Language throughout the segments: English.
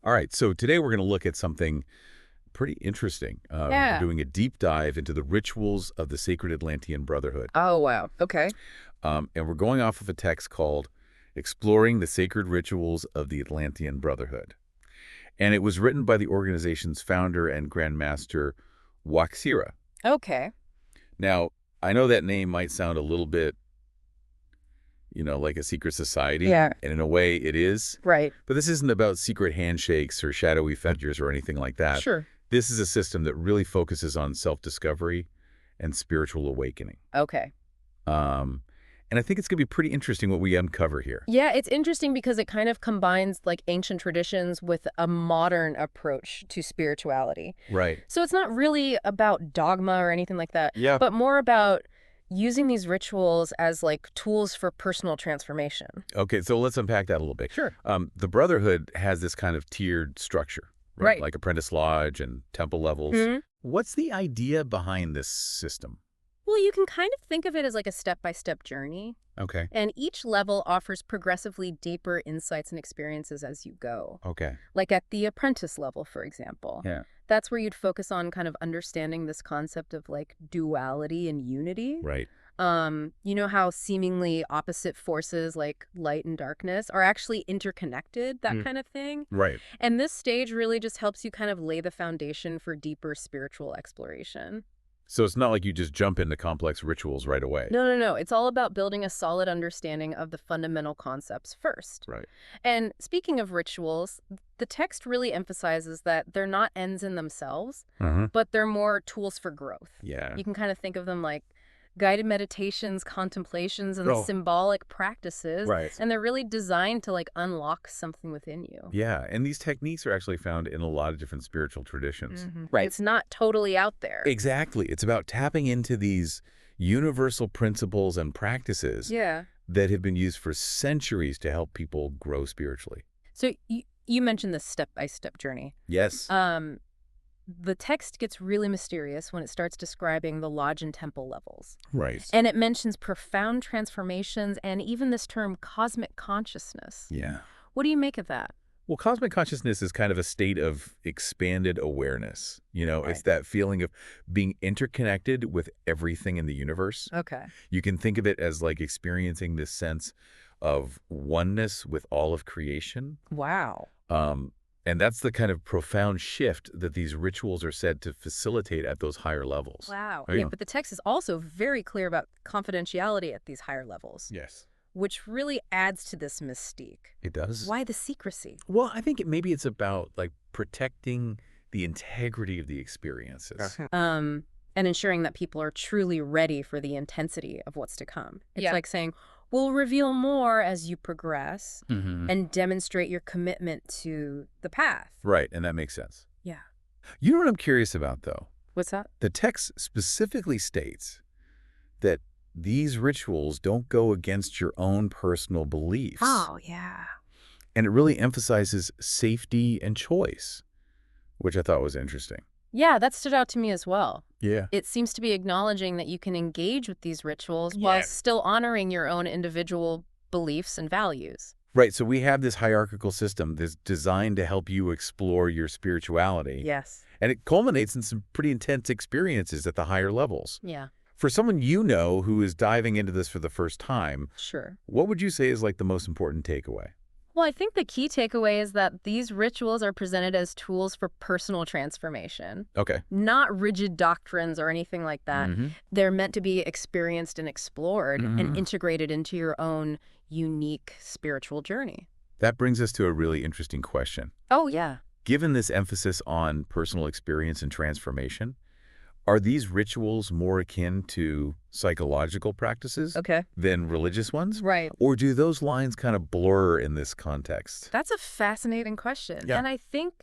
All right, so today we're going to look at something pretty interesting. We're Yeah. doing a deep dive into the rituals of the Sacred Atlantean Brotherhood. Oh, wow. Okay. And we're going off of a text called Exploring the Sacred Rituals of the Atlantean Brotherhood. And it was written by the organization's founder and Grand Master, Waxira. Okay. Now, I know that name might sound a little bit, like a secret society. Yeah. And in a way, it is. Right. But this isn't about secret handshakes or shadowy figures or anything like that. Sure. This is a system that really focuses on self-discovery and spiritual awakening. Okay. And I think it's going to be pretty interesting what we uncover here. Yeah, it's interesting because it kind of combines like ancient traditions with a modern approach to spirituality. Right. So it's not really about dogma or anything like that, Yeah. but more about using these rituals as like tools for personal transformation. Okay, so let's unpack that a little bit. Sure. The Brotherhood has this kind of tiered structure, Right. Like Apprentice Lodge and temple levels. Mhm. What's the idea behind this system? Well, you can kind of think of it as like a step-by-step journey. Okay. And each level offers progressively deeper insights and experiences as you go. Okay. Like at the apprentice level, for example. Yeah. That's where you'd focus on kind of understanding this concept of like duality and unity. Right. You know how seemingly opposite forces like light and darkness are actually interconnected, that kind of thing. Right. And this stage really just helps you kind of lay the foundation for deeper spiritual exploration. So it's not like you just jump into complex rituals right away. No. It's all about building a solid understanding of the fundamental concepts first. Right. And speaking of rituals, the text really emphasizes that they're not ends in themselves, but they're more tools for growth. Yeah. You can kind of think of them like guided meditations, contemplations, and symbolic practices. Right. And they're really designed to like unlock something within you. Yeah, and these techniques are actually found in a lot of different spiritual traditions. Right. It's not totally out there. Exactly. It's about tapping into these universal principles and practices Yeah. that have been used for centuries to help people grow spiritually. So you mentioned this step-by-step journey. Yes. The text gets really mysterious when it starts describing the lodge and temple levels. Right. And it mentions profound transformations and even this term cosmic consciousness. Yeah. What do you make of that? Well, cosmic consciousness is kind of a state of expanded awareness. Right. It's that feeling of being interconnected with everything in the universe. Okay. You can think of it as like experiencing this sense of oneness with all of creation. Wow. And that's the kind of profound shift that these rituals are said to facilitate at those higher levels. Wow. Oh, Yeah, yeah. but the text is also very clear about confidentiality at these higher levels, Yes. which really adds to this mystique. It does. Why the secrecy? Well, I think maybe it's about like protecting the integrity of the experiences. And ensuring that people are truly ready for the intensity of what's to come. It's like saying, we'll reveal more as you progress and demonstrate your commitment to the path. Right, and that makes sense. Yeah. You know what I'm curious about, though? What's that? The text specifically states that these rituals don't go against your own personal beliefs. Oh, yeah. And it really emphasizes safety and choice, which I thought was interesting. Yeah, that stood out to me as well. Yeah. It seems to be acknowledging that you can engage with these rituals while still honoring your own individual beliefs and values. Right, so we have this hierarchical system that's designed to help you explore your spirituality. Yes. And it culminates in some pretty intense experiences at the higher levels. Yeah. For someone who is diving into this for the first time, Sure. what would you say is like the most important takeaway? Well, I think the key takeaway is that these rituals are presented as tools for personal transformation, Okay. not rigid doctrines or anything like that. They're meant to be experienced and explored and integrated into your own unique spiritual journey. That brings us to a really interesting question. Oh, yeah. Given this emphasis on personal experience and transformation, are these rituals more akin to psychological practices than religious ones? Right. Or do those lines kind of blur in this context? That's a fascinating question. Yeah. And I think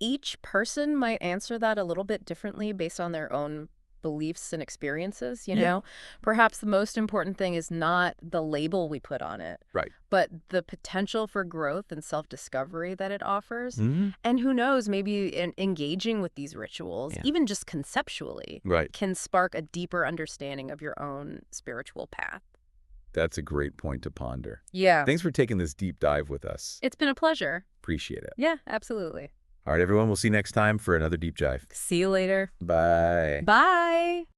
each person might answer that a little bit differently based on their own beliefs and experiences, you know? Perhaps the most important thing is not the label we put on it, Right. but the potential for growth and self-discovery that it offers. Mm-hmm. And who knows, maybe engaging with these rituals, even just conceptually, Right. can spark a deeper understanding of your own spiritual path. That's a great point to ponder. Yeah. Thanks for taking this deep dive with us. It's been a pleasure. Appreciate it. Yeah, absolutely. All right, everyone. We'll see you next time for another Deep Dive. See you later. Bye. Bye.